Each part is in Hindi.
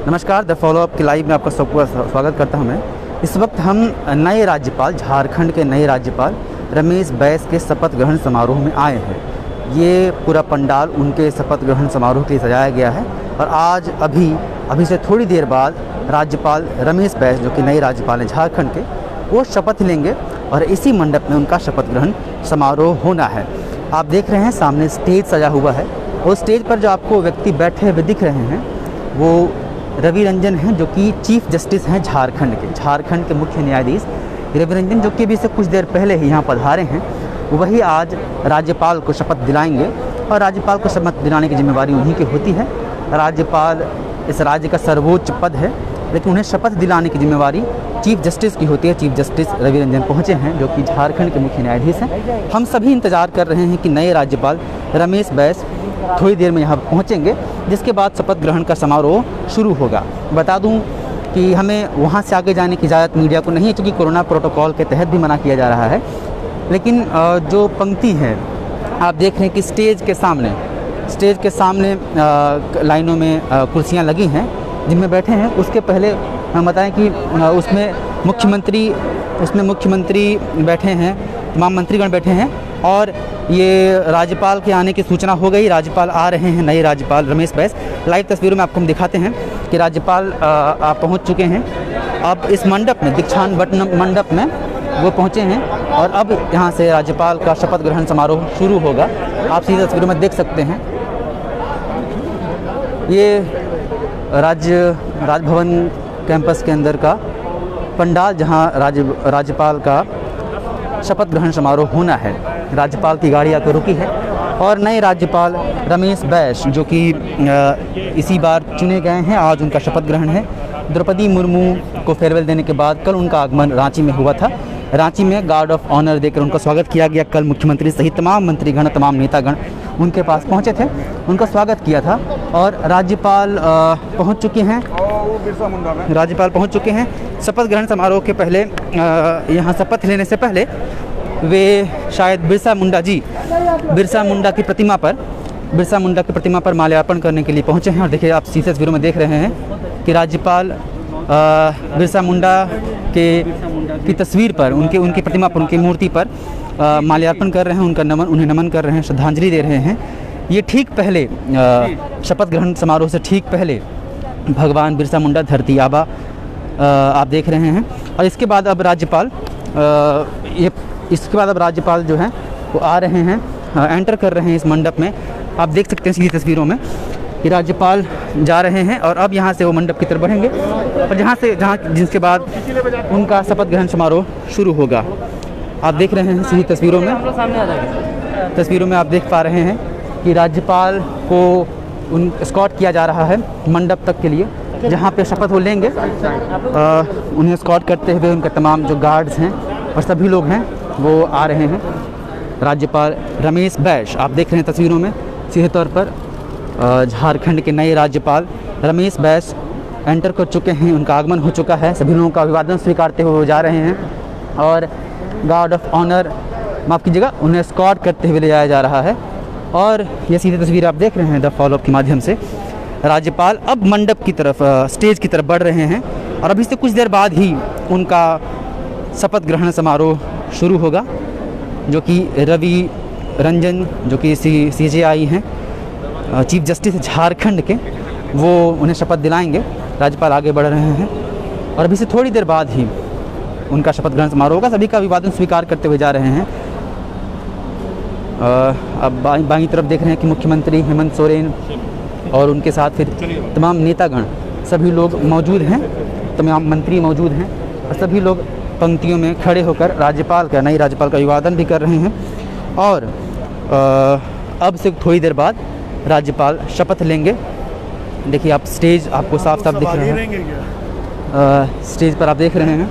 नमस्कार, द फॉलोअप के लाइव में आपका सबका स्वागत करता हूं मैं। इस वक्त हम नए राज्यपाल, झारखंड के नए राज्यपाल रमेश बैस के शपथ ग्रहण समारोह में आए हैं। ये पूरा पंडाल उनके शपथ ग्रहण समारोह के लिए सजाया गया है और आज अभी से थोड़ी देर बाद राज्यपाल रमेश बैस, जो कि नए राज्यपाल हैं झारखंड के, वो शपथ लेंगे और इसी मंडप में उनका शपथ ग्रहण समारोह होना है। आप देख रहे हैं सामने स्टेज सजा हुआ है और स्टेज पर जो आपको व्यक्ति बैठे हुए दिख रहे हैं वो रवि रंजन हैं, जो कि चीफ जस्टिस हैं झारखंड के मुख्य न्यायाधीश रवि रंजन, जो कि अभी से कुछ देर पहले ही यहाँ पधारे हैं। वही आज राज्यपाल को शपथ दिलाएंगे और राज्यपाल को शपथ दिलाने की जिम्मेवारी उन्हीं की होती है। राज्यपाल इस राज्य का सर्वोच्च पद है, लेकिन उन्हें शपथ दिलाने की जिम्मेवारी चीफ जस्टिस की होती है। चीफ जस्टिस रवि रंजन पहुँचे हैं, जो कि झारखंड के मुख्य न्यायाधीश हैं। हम सभी इंतज़ार कर रहे हैं कि नए राज्यपाल रमेश बैस थोड़ी देर में यहाँ पहुँचेंगे, जिसके बाद शपथ ग्रहण का समारोह शुरू होगा। बता दूँ कि हमें वहाँ से आगे जाने की इजाज़त मीडिया को नहीं है, क्योंकि कोरोना प्रोटोकॉल के तहत भी मना किया जा रहा है। लेकिन जो पंक्ति है आप देख रहे हैं कि स्टेज के सामने लाइनों में कुर्सियाँ लगी हैं जिनमें बैठे हैं। उसके पहले हम बताएं कि उसमें मुख्यमंत्री बैठे हैं, तमाम मंत्रीगण बैठे हैं और ये राज्यपाल के आने की सूचना हो गई। राज्यपाल आ रहे हैं, नए राज्यपाल रमेश बैस। लाइव तस्वीरों में आपको हम दिखाते हैं कि राज्यपाल पहुंच चुके हैं। अब इस मंडप में, दीक्षांत मंडप में वो पहुंचे हैं और अब यहाँ से राज्यपाल का शपथ ग्रहण समारोह शुरू होगा। आप सीधी तस्वीरों में देख सकते हैं ये राजभवन कैंपस के अंदर का पंडाल, जहाँ राज्यपाल का शपथ ग्रहण समारोह होना है। राज्यपाल की गाड़ी आकर रुकी है और नए राज्यपाल रमेश बैस, जो कि इसी बार चुने गए हैं, आज उनका शपथ ग्रहण है। द्रौपदी मुर्मू को फेयरवेल देने के बाद कल उनका आगमन रांची में हुआ था। रांची में गार्ड ऑफ ऑनर देकर उनका स्वागत किया गया। कल मुख्यमंत्री सहित तमाम मंत्रीगण, तमाम नेतागण उनके पास पहुंचे थे, उनका स्वागत किया था और राज्यपाल पहुंच चुके हैं। शपथ ग्रहण समारोह के पहले यहाँ शपथ लेने से पहले वे शायद बिरसा मुंडा की प्रतिमा पर माल्यार्पण करने के लिए पहुंचे हैं। और देखिए, आप सीधे तस्वीरों में देख रहे हैं कि राज्यपाल बिरसा मुंडा की तस्वीर पर, उनकी प्रतिमा पर, उनकी मूर्ति पर माल्यार्पण कर रहे हैं, उन्हें नमन कर रहे हैं, श्रद्धांजलि दे रहे हैं। ये ठीक पहले शपथ ग्रहण समारोह से ठीक पहले भगवान बिरसा मुंडा, धरती आबा आप देख रहे हैं। और इसके बाद अब राज्यपाल जो हैं वो आ रहे हैं, एंटर कर रहे हैं इस मंडप में। आप देख सकते हैं सीधी तस्वीरों में कि राज्यपाल जा रहे हैं और अब यहाँ से वो मंडप की तरफ बढ़ेंगे और जिसके बाद उनका शपथ ग्रहण समारोह शुरू होगा। आप देख रहे हैं सीधी तस्वीरों में आप देख पा रहे हैं कि राज्यपाल को एस्कॉर्ट किया जा रहा है मंडप तक के लिए, जहाँ पे शपथ वो लेंगे। उन्हें एस्कॉर्ट करते हुए उनके तमाम जो गार्ड्स हैं और सभी लोग हैं वो आ रहे हैं। राज्यपाल रमेश बैस आप देख रहे हैं तस्वीरों में सीधे तौर पर। झारखंड के नए राज्यपाल रमेश बैस एंटर कर चुके हैं, उनका आगमन हो चुका है। सभी लोगों का अभिवादन स्वीकारते हुए वो जा रहे हैं और गार्ड ऑफ ऑनर, माफ़ कीजिएगा, उन्हें एस्कॉर्ट करते हुए ले जाया जा रहा है। और ये सीधी तस्वीर आप देख रहे हैं द फॉलोअप के माध्यम से। राज्यपाल अब मंडप की तरफ, स्टेज की तरफ बढ़ रहे हैं और अभी से कुछ देर बाद ही उनका शपथ ग्रहण समारोह शुरू होगा, जो कि रवि रंजन, जो कि CJI हैं, चीफ जस्टिस झारखंड के, वो उन्हें शपथ दिलाएंगे। राज्यपाल आगे बढ़ रहे हैं और अभी से थोड़ी देर बाद ही उनका शपथ ग्रहण समारोह होगा। सभी का अभिवादन स्वीकार करते हुए जा रहे हैं। अब बाईं तरफ देख रहे हैं कि मुख्यमंत्री हेमंत सोरेन और उनके साथ फिर तमाम नेतागण, सभी लोग मौजूद हैं, तमाम मंत्री मौजूद हैं और सभी लोग पंक्तियों में खड़े होकर नए राज्यपाल का अभिवादन भी कर रहे हैं। और अब से थोड़ी देर बाद राज्यपाल शपथ लेंगे। देखिए, आप स्टेज आपको साफ साफ दिख रहे हैं, स्टेज पर आप देख रहे हैं।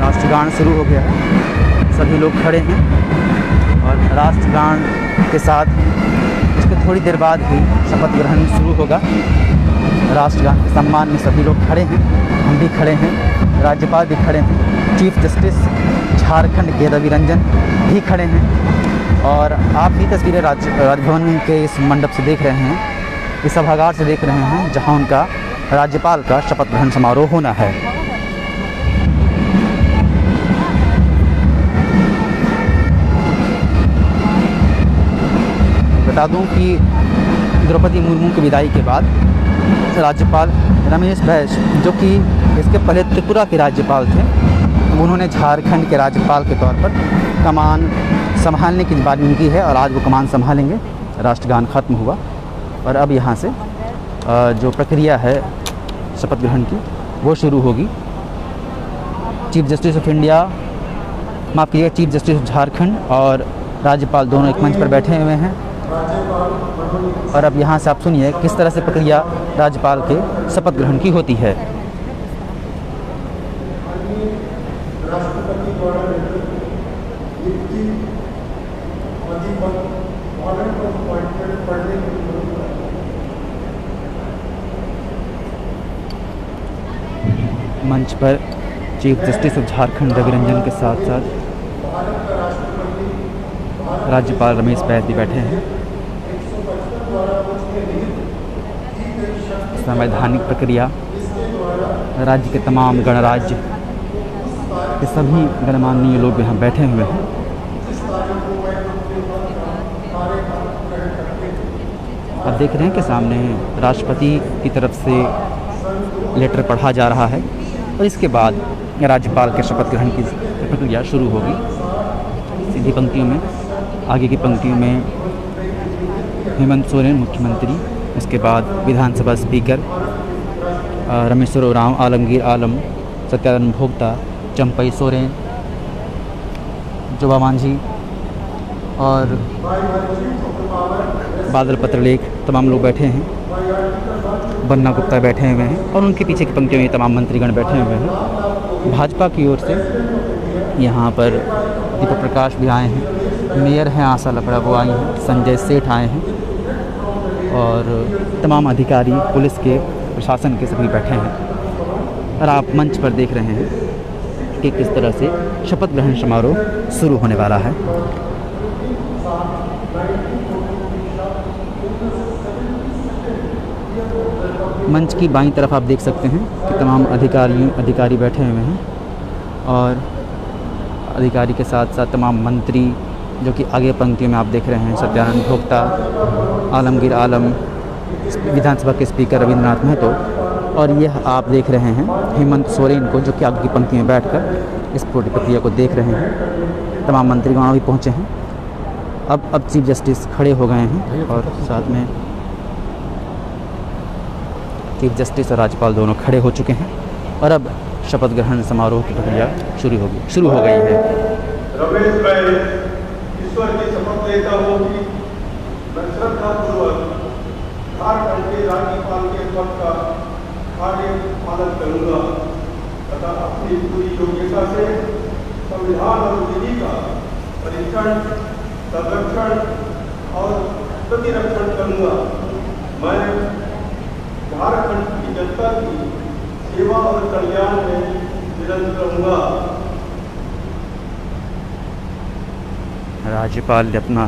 राष्ट्रगान शुरू हो गया है, सभी लोग खड़े हैं और राष्ट्रगान के साथ इसके थोड़ी देर बाद ही शपथ ग्रहण शुरू होगा। राष्ट्रगान के सम्मान में सभी लोग खड़े हैं, हम भी खड़े हैं, राज्यपाल भी खड़े हैं, चीफ जस्टिस झारखंड के रवि रंजन भी खड़े हैं और आप ये तस्वीरें राजभवन के इस मंडप से देख रहे हैं, इस सभागार से देख रहे हैं, जहां उनका राज्यपाल का शपथ ग्रहण समारोह होना है। बता दूं कि द्रौपदी मुर्मू की विदाई के बाद राज्यपाल रमेश बैस, जो कि इसके पहले त्रिपुरा के राज्यपाल थे, उन्होंने झारखंड के राज्यपाल के तौर पर कमान संभालने की बात उनकी है और आज वो कमान संभालेंगे। राष्ट्रगान खत्म हुआ और अब यहाँ से जो प्रक्रिया है शपथ ग्रहण की वो शुरू होगी। चीफ जस्टिस ऑफ इंडिया, माफ़ कीजिएगा, चीफ जस्टिस ऑफ झारखंड और राज्यपाल दोनों एक मंच पर बैठे हुए हैं और अब यहाँ से आप सुनिए किस तरह से प्रक्रिया राज्यपाल के शपथ ग्रहण की होती है। मंच पर chief justice of Jharkhand Ravi Ranjan के साथ साथ राज्यपाल रमेश बैस भी बैठे हैं। संवैधानिक प्रक्रिया, राज्य के तमाम गणराज्य के सभी गणमान्य लोग यहाँ बैठे हुए हैं। आप देख रहे हैं कि सामने राष्ट्रपति की तरफ से लेटर पढ़ा जा रहा है और इसके बाद राज्यपाल के शपथ ग्रहण की प्रक्रिया शुरू होगी। सीधी पंक्तियों में, आगे की पंक्तियों में हेमंत सोरेन मुख्यमंत्री, उसके बाद विधानसभा स्पीकर रामेश्वर उरांव, आलमगीर आलम, सत्यानंद भोक्ता, चंपई सोरेन, जोबा मांझी और बादल पत्रलेख, तमाम लोग बैठे हैं। बन्ना गुप्ता बैठे हुए हैं और उनके पीछे की पंक्तियों में तमाम मंत्रीगण बैठे हुए हैं। भाजपा की ओर से यहाँ पर दीपक प्रकाश भी आए हैं, मेयर हैं आशा लपड़ा वो आई हैं, संजय सेठ आए हैं और तमाम अधिकारी पुलिस के, प्रशासन के सभी बैठे हैं और आप मंच पर देख रहे हैं कि किस तरह से शपथ ग्रहण समारोह शुरू होने वाला है। मंच की बाईं तरफ आप देख सकते हैं कि तमाम अधिकारी बैठे हुए हैं और अधिकारी के साथ साथ तमाम मंत्री जो कि आगे पंक्तियों में आप देख रहे हैं, सत्यानंद भोक्ता, आलमगीर आलम, विधानसभा के स्पीकर रविंद्रनाथ महतो और यह आप देख रहे हैं हेमंत सोरेन को, जो कि आगे की पंक्ति में बैठकर इस पूरी प्रक्रिया को देख रहे हैं। तमाम मंत्रीगण भी पहुँचे हैं। अब चीफ जस्टिस खड़े हो गए हैं और साथ में चीफ जस्टिस और राज्यपाल दोनों खड़े हो चुके हैं और अब शपथ ग्रहण समारोह की प्रक्रिया शुरू हो गई है। रमेश बैस ईश्वर की शपथ लेता हूँ कि मैं श्रद्धापूर्वक झारखंड के राज्यपाल के पद का कार्य पालन करूँगा तथा अपनी पूरी योग्यता से संविधान और विधि का परीक्षण, संरक्षण और प्रतिरक्षण करूँगा। मैं झारखंड की जनता की सेवा और कल्याण में निरंतर रहूँगा। राज्यपाल ने अपना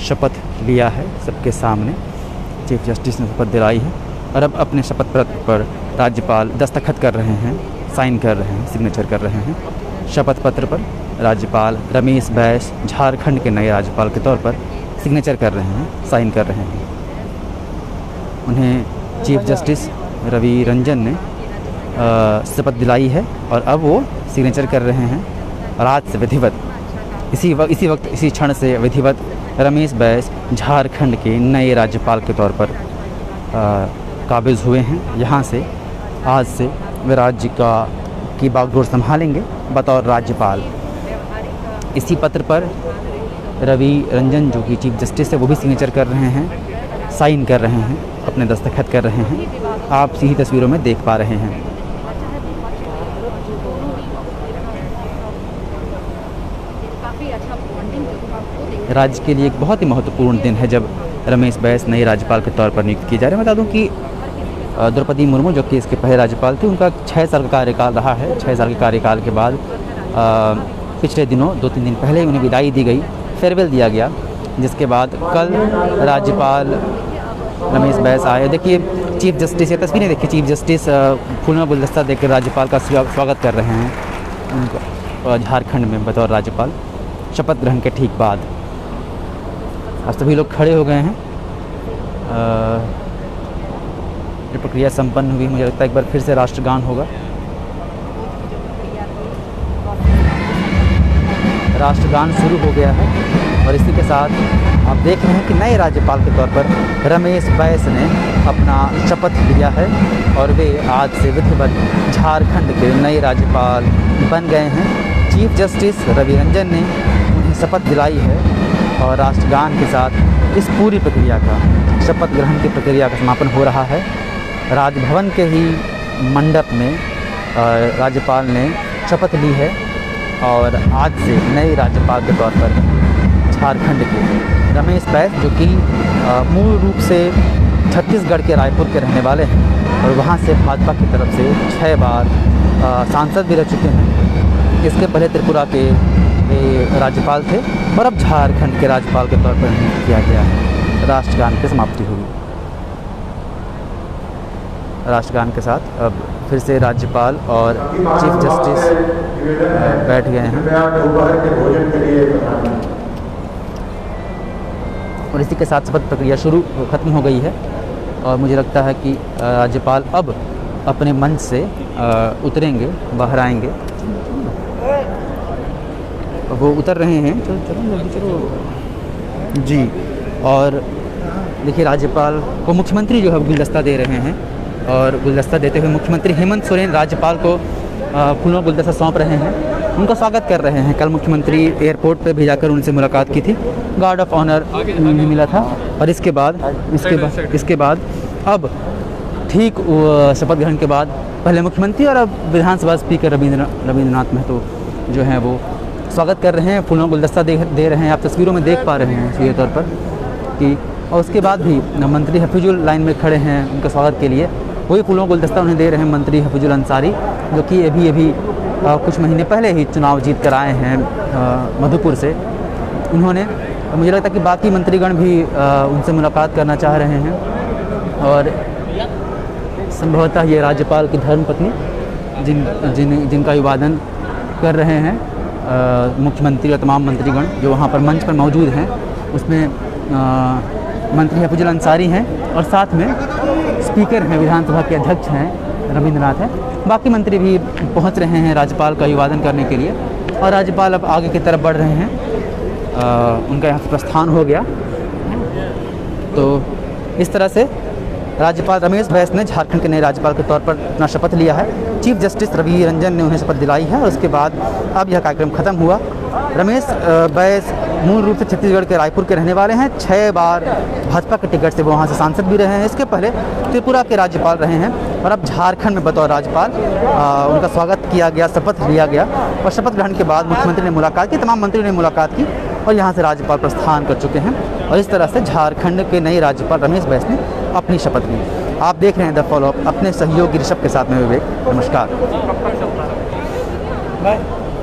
शपथ लिया है सबके सामने, चीफ जस्टिस ने शपथ दिलाई है और अब अपने शपथ पत्र पर राज्यपाल दस्तखत कर रहे हैं, साइन कर रहे हैं, सिग्नेचर कर रहे हैं। शपथ पत्र पर राज्यपाल रमेश बैस झारखंड के नए राज्यपाल के तौर पर सिग्नेचर कर रहे हैं, साइन कर रहे हैं। उन्हें चीफ जस्टिस रवि रंजन ने शपथ दिलाई है और अब वो सिग्नेचर कर रहे हैं और आज से विधिवत इसी क्षण से विधिवत रमेश बैस झारखंड के नए राज्यपाल के तौर पर काबिज हुए हैं। यहाँ से आज से वे राज्य की बागडोर संभालेंगे बतौर राज्यपाल। इसी पत्र पर रवि रंजन जो कि चीफ जस्टिस है वो भी सिग्नेचर कर रहे हैं, साइन कर रहे हैं, अपने दस्तखत कर रहे हैं। आप इसी तस्वीरों में देख पा रहे हैं। राज्य के लिए एक बहुत ही महत्वपूर्ण दिन है जब रमेश बैस नए राज्यपाल के तौर पर नियुक्त किए जा रहे हैं। बता दूं कि द्रौपदी मुर्मू जो कि इसके पहले राज्यपाल थे, उनका 6 साल का कार्यकाल रहा है। 6 साल के कार्यकाल के बाद पिछले दिनों 2-3 दिन पहले उन्हें विदाई दी गई फेयरवेल दिया गया, जिसके बाद कल राज्यपाल रमेश बैस आए। देखिए चीफ जस्टिस, ये तस्वीरें देखिए, चीफ जस्टिस फूलों में गुलदस्ता देकर राज्यपाल का स्वागत कर रहे हैं उनको झारखंड में बतौर राज्यपाल शपथ ग्रहण के ठीक बाद। अब सभी लोग खड़े हो गए हैं। ये प्रक्रिया संपन्न हुई, मुझे लगता है एक बार फिर से राष्ट्रगान होगा। राष्ट्रगान शुरू हो गया है और इसी के साथ आप देख रहे हैं कि नए राज्यपाल के तौर पर रमेश बैस ने अपना शपथ लिया है और वे आज से विधिवत झारखंड के नए राज्यपाल बन गए हैं। चीफ जस्टिस रवि रंजन ने उन्हें शपथ दिलाई है और राष्ट्रगान के साथ इस पूरी प्रक्रिया का, शपथ ग्रहण की प्रक्रिया का समापन हो रहा है। राजभवन के ही मंडप में राज्यपाल ने शपथ ली है और आज से नए राज्यपाल के तौर पर झारखंड के रमेश बैस, जो कि मूल रूप से छत्तीसगढ़ के रायपुर के रहने वाले हैं और वहाँ से भाजपा की तरफ से 6 बार सांसद भी रह चुके हैं। इसके पहले त्रिपुरा के राज्यपाल थे और अब झारखंड के राज्यपाल के तौर पर नियुक्त किया गया है। राष्ट्रगान की समाप्ति हुई। राष्ट्रगान के साथ अब फिर से राज्यपाल और चीफ जस्टिस बैठ गए हैं और इसी के साथ शपथ प्रक्रिया खत्म हो गई है और मुझे लगता है कि राज्यपाल अब अपने मंच से उतरेंगे, बाहर आएंगे। वो उतर रहे हैं, चलो जी। और देखिए राज्यपाल को मुख्यमंत्री जो है गुलदस्ता दे रहे हैं और गुलदस्ता देते हुए मुख्यमंत्री हेमंत सोरेन राज्यपाल को फूलों गुलदस्ता सौंप रहे हैं, उनका स्वागत कर रहे हैं। कल मुख्यमंत्री एयरपोर्ट पर भी जाकर उनसे मुलाकात की थी, गार्ड ऑफ ऑनर भी मिला था और इसके बाद अब ठीक शपथ ग्रहण के बाद पहले मुख्यमंत्री और अब विधानसभा स्पीकर रविंद्रनाथ महतो जो हैं वो स्वागत कर रहे हैं, फूलों गुलदस्ता दे रहे हैं। आप तस्वीरों में देख पा रहे हैं सीधे तौर पर कि, और उसके बाद भी मंत्री हफीजुल लाइन में खड़े हैं उनके स्वागत के लिए। वही फूलों गुलदस्ता उन्हें दे रहे हैं मंत्री हफीजुल अंसारी, जो कि अभी कुछ महीने पहले ही चुनाव जीत कर आए हैं मधुपुर से। उन्होंने, मुझे लगता है कि बाकी मंत्रीगण भी उनसे मुलाकात करना चाह रहे हैं और संभवतः ये राज्यपाल की धर्मपत्नी जिनका अभिवादन कर रहे हैं मुख्यमंत्री और तमाम मंत्रीगण जो वहाँ पर मंच पर मौजूद हैं, उसमें मंत्री हफीजुल अंसारी हैं और साथ में स्पीकर हैं, विधानसभा के अध्यक्ष हैं रविंद्रनाथ हैं। बाकी मंत्री भी पहुंच रहे हैं राज्यपाल का अभिवादन करने के लिए और राज्यपाल अब आगे की तरफ बढ़ रहे हैं। उनका यहाँ से प्रस्थान हो गया। तो इस तरह से राज्यपाल रमेश बैस ने झारखंड के नए राज्यपाल के तौर पर अपना शपथ लिया है। चीफ जस्टिस रवि रंजन ने उन्हें शपथ दिलाई है और उसके बाद अब यह कार्यक्रम खत्म हुआ। रमेश बैस मूल रूप से छत्तीसगढ़ के रायपुर के रहने वाले हैं। 6 बार भाजपा के टिकट से वो वहाँ से सांसद भी रहे हैं। इसके पहले त्रिपुरा के राज्यपाल रहे हैं और अब झारखंड में बतौर राज्यपाल उनका स्वागत किया गया, शपथ लिया गया और शपथ ग्रहण के बाद मुख्यमंत्री ने मुलाकात की, तमाम मंत्रियों ने मुलाकात की और यहाँ से राज्यपाल प्रस्थान कर चुके हैं और इस तरह से झारखंड के नए राज्यपाल रमेश बैस ने अपनी शपथ ली। आप देख रहे हैं द फॉलोअप अपने सहयोगी ऋषभ के साथ में विवेक। नमस्कार।